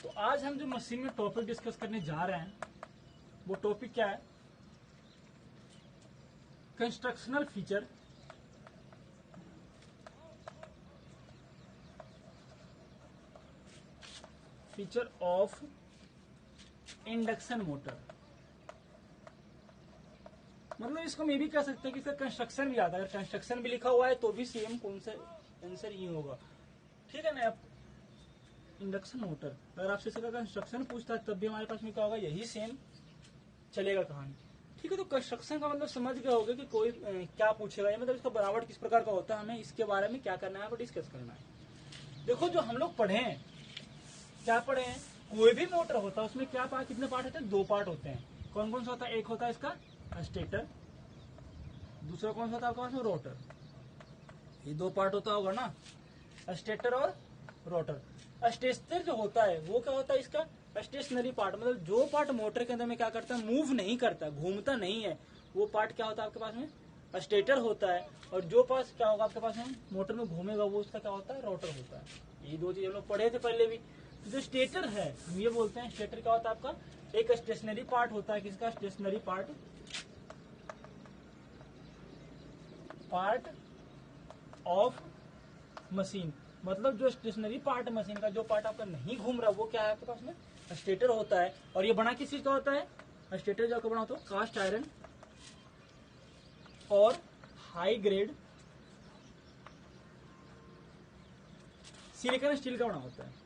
तो आज हम जो मशीन में टॉपिक डिस्कस करने जा रहे हैं वो टॉपिक क्या है, constructional feature of induction motor. मतलब इसको मैं भी कह सकते हैं कि इसका कंस्ट्रक्शन भी आता है। अगर कंस्ट्रक्शन भी लिखा हुआ है तो भी सेम कौन सा आंसर ही होगा, ठीक है ना। अब इंडक्शन मोटर अगर आपसे इसका कंस्ट्रक्शन पूछता है तब भी हमारे पास में क्या होगा, यही सेम चलेगा कहानी, ठीक है। तो कंस्ट्रक्शन का मतलब समझ गए होगे कि कोई क्या पूछेगा, या मतलब इसका बनावट किस प्रकार का होता है, हमें इसके बारे में क्या करना है, आपको डिस्कस करना है। देखो जो हम लोग पढ़े हैं, क्या पढ़े हैं, कोई भी मोटर होता है उसमें क्या पार्ट, कितने पार्ट होते हैं, दो पार्ट होते हैं। कौन कौन सा होता है, एक होता है इसका स्टेटर, दूसरा कौन सा होता है आपके पास में, रोटर। ये दो पार्ट होता होगा ना, स्टेटर और रोटर। स्टेटर जो होता है वो क्या होता है, इसका स्टेशनरी पार्ट, मतलब जो पार्ट मोटर के अंदर में क्या करता है, मूव नहीं करता, घूमता नहीं है, वो पार्ट क्या होता है आपके पास में, स्टेटर होता है। और जो पार्ट क्या होगा आपके पास में मोटर में घूमेगा वो उसका क्या होता है, रोटर होता है। ये दो चीज हम लोग पढ़े थे पहले भी। तो जो स्टेटर है हम ये बोलते हैं, स्टेटर क्या होता है आपका, एक स्टेशनरी पार्ट होता है। किसका स्टेशनरी पार्ट ऑफ मशीन, मतलब जो स्टेशनरी पार्ट मशीन का, जो पार्ट आपका नहीं घूम रहा वो क्या है आपके पास में, स्टेटर होता है। और ये बना किस चीज का होता है, स्टेटर जो आपका बना होता है कास्ट आयरन और हाई ग्रेड सिलिकॉन स्टील का बना होता है।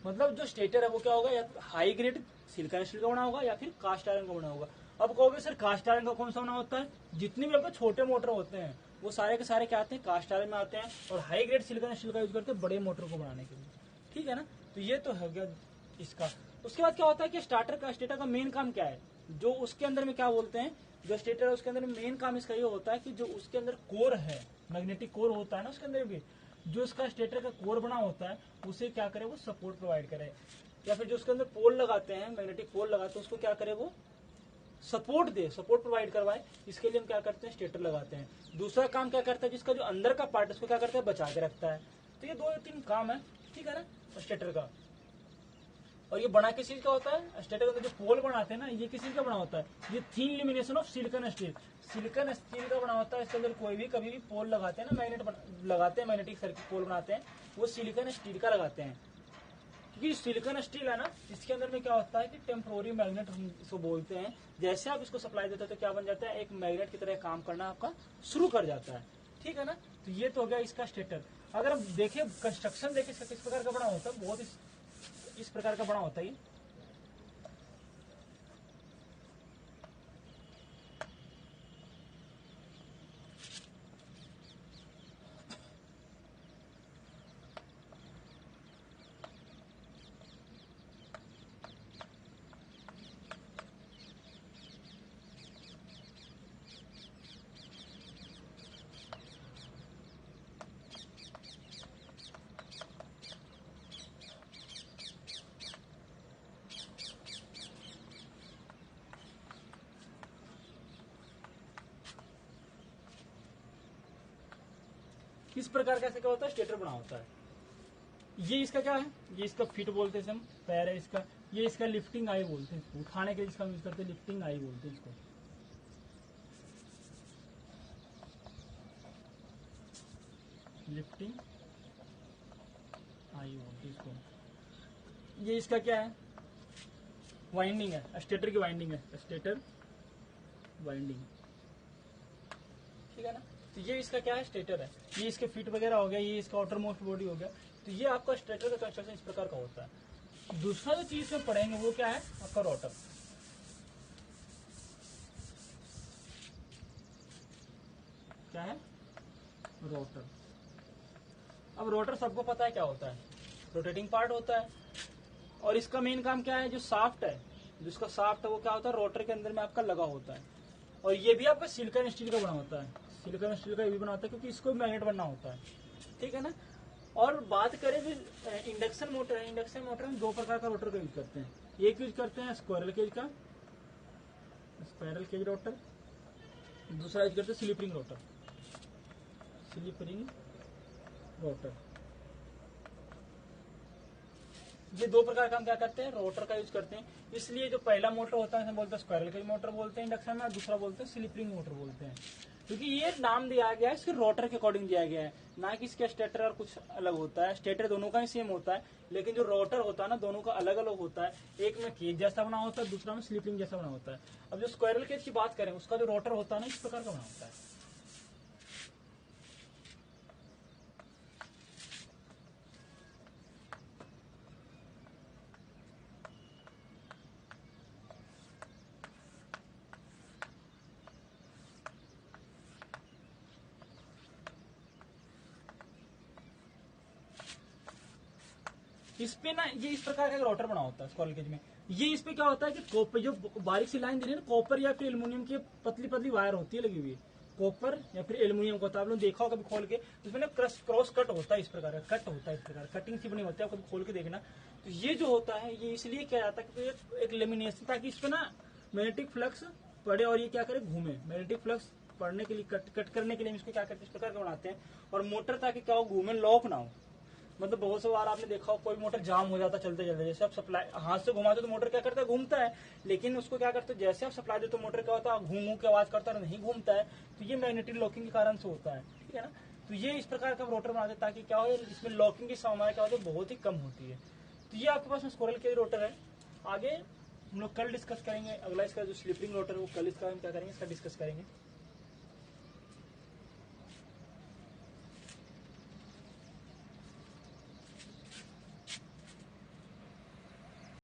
मतलब जो स्टेटर है वो क्या होगा, या तो हाई ग्रेड सिलिकॉन स्टील का बना होगा या फिर कास्ट आयरन का बना होगा। अब कहोगे सर कास्ट आयरन का कौन सा बना होता है, जितने भी आपके छोटे मोटर होते हैं वो सारे के सारे क्या आते हैं, कास्ट आयरन में आते हैं। और हाई ग्रेड सिलिकॉन स्टील का यूज करते हैं बड़े मोटर को बनाने के लिए, ठीक है ना। तो ये तो हो गया इसका। उसके बाद क्या होता है कि स्टेटर का मेन काम क्या है, जो उसके अंदर में क्या बोलते हैं, जो स्टेटर है उसके अंदर मेन काम इसका ये होता है कि जो उसके अंदर कोर है, मैग्नेटिक कोर होता है ना उसके अंदर भी, जो इसका स्टेटर का कोर बना होता है उसे क्या करे, वो सपोर्ट प्रोवाइड करे। या फिर जो उसके अंदर पोल लगाते हैं, मैग्नेटिक पोल लगाते हैं, उसको क्या करे, वो सपोर्ट दे, सपोर्ट प्रोवाइड करवाए। इसके लिए हम क्या करते हैं, स्टेटर लगाते हैं। दूसरा काम क्या करता है, जिसका जो अंदर का पार्ट उसको क्या करता है, बचा के रखता है। तो ये दो तीन काम है, ठीक है ना, स्टेटर का। और ये बना किस चीज का होता है, स्टेटर के अंदर जो पोल बनाते हैं ना, ये किस चीज का बना होता है, ये thin lamination of silicon steel, silicon steel का बना होता है। इसके अंदर कोई भी कभी भी पोल लगाते हैं ना, मैग्नेट लगाते हैं, मैग्नेटिक सर्किट पोल बनाते हैं, वो सिलिकॉन स्टील का लगाते हैं। क्योंकि सिलिकॉन स्टील है ना, इसके अंदर में क्या होता है कि टेम्पोररी मैग्नेट हम इसको बोलते हैं। जैसे आप इसको सप्लाई देते हो तो क्या बन जाता है, एक मैग्नेट की तरह काम करना आपका शुरू कर जाता है, ठीक है ना। तो ये तो हो गया इसका स्टेटर। अगर हम देखें कंस्ट्रक्शन देखें इसका किस प्रकार का बना होता है, बहुत इस प्रकार का बना होता है। किस प्रकार का क्या होता है, स्टेटर बना होता है। ये इसका क्या है, ये इसका फीट बोलते हैं हम, पैर है इसका। ये इसका लिफ्टिंग आई बोलते हैं इसको, उठाने के लिए इसका यूज करते हैं, लिफ्टिंग आई बोलते हैं इसको। लिफ्टिंग आई बोलते हैं इसको। ये इसका क्या है, वाइंडिंग है, स्टेटर की वाइंडिंग है, स्टेटर वाइंडिंग, ठीक है ना। तो ये इसका क्या है, स्टेटर है। ये इसके फीट वगैरह हो गया, ये इसका आउटर मोस्ट बॉडी हो गया। तो ये आपका स्टेटर का कंस्ट्रक्शन इस प्रकार का होता है। दूसरा जो चीज में पढ़ेंगे वो क्या है, आपका रोटर। क्या है, रोटर। अब रोटर सबको पता है क्या होता है, रोटेटिंग पार्ट होता है। और इसका मेन काम क्या है, जो साफ्ट है, जिसका साफ्ट है वो क्या होता है, रोटर के अंदर में आपका लगा होता है। और ये भी आपका सिलिकॉन स्टील का बना होता है, सिलिकॉन स्टील का भी बना होता है, क्योंकि इसको मैग्नेट बनना होता है, ठीक है ना। और बात करें जो इंडक्शन मोटर है, इंडक्शन मोटर में दो प्रकार का रोटर का यूज करते हैं। एक यूज करते हैं स्क्वायरल केज का, स्पाइरल केज रोटर। दूसरा यूज करते हैं slip ring rotor, slip ring rotor. ये दो प्रकार का हम क्या करते हैं, रोटर का यूज करते हैं। इसलिए जो पहला मोटर होता है इसे बोलते हैं स्क्वायरल केज मोटर बोलते हैं इंडक्शन में, और दूसरा बोलते हैं स्लिप रिंग मोटर बोलते हैं। क्योंकि ये नाम दिया गया है इसके रोटर के अकॉर्डिंग दिया गया है, ना कि इसके स्टेटर और कुछ अलग होता है। स्टेटर दोनों का ही सेम होता है, लेकिन जो रोटर होता है ना दोनों का अलग अलग होता है। एक में केज जैसा बना होता है, दूसरा में स्लिप रिंग जैसा बना होता है। अब जो स्क्वायरल केज की बात करें उसका जो रोटर होता है ना इस प्रकार का बना होता है। इस पे ना ये इस प्रकार का रोटर बना होता है स्क्वायरल केज में। ये इस पे क्या होता है कि कॉपर जो बारीक सी लाइन दे रही है ना, कॉपर या फिर एल्यूमिनियम की पतली पतली वायर होती है लगी हुई, कॉपर या फिर एल्यूमिनियम का होता है। आप लोग देखा होगा कभी खोल के, उसमें ना क्रॉस कट होता है, इस प्रकार का कट होता है, इस प्रकार कटिंग सी बनी होती है, आप कभी खोल के देखना। तो ये जो होता है ये इसलिए किया जाता है कि एक लेमिनेशन, ताकि इस पे ना मैग्नेटिक फ्लक्स पड़े और ये क्या करे, घूमे। मैग्नेटिक फ्लक्स पड़ने के लिए कट करने के लिए इसको क्या करते हैं, इस प्रकार का बनाते हैं। और मोटर ताकि क्या हो, घूमे, लॉक ना हो। मतलब बहुत से बार आपने देखा हो कोई मोटर जाम हो जाता चलते चलते, जैसे आप सप्लाई हाथ से घुमाते तो मोटर क्या करता है, घूमता है। लेकिन उसको क्या करते हैं, जैसे आप सप्लाई देते तो मोटर क्या होता है, घूम घूम के आवाज करता है, नहीं घूमता है। तो ये मैग्नेटिक लॉकिंग के कारण से होता है, ठीक है ना। तो ये इस प्रकार का रोटर बनाते हैं ताकि क्या हो, इसमें लॉकिंग की संभावना क्या होती है, बहुत ही कम होती है। तो ये आपके पास में स्क्वायरल केज रोटर है। आगे हम लोग कल डिस्कस करेंगे, अगला इसका जो स्लिप रिंग रोटर है वो कल इसका हम क्या करेंगे, इसका डिस्कस करेंगे।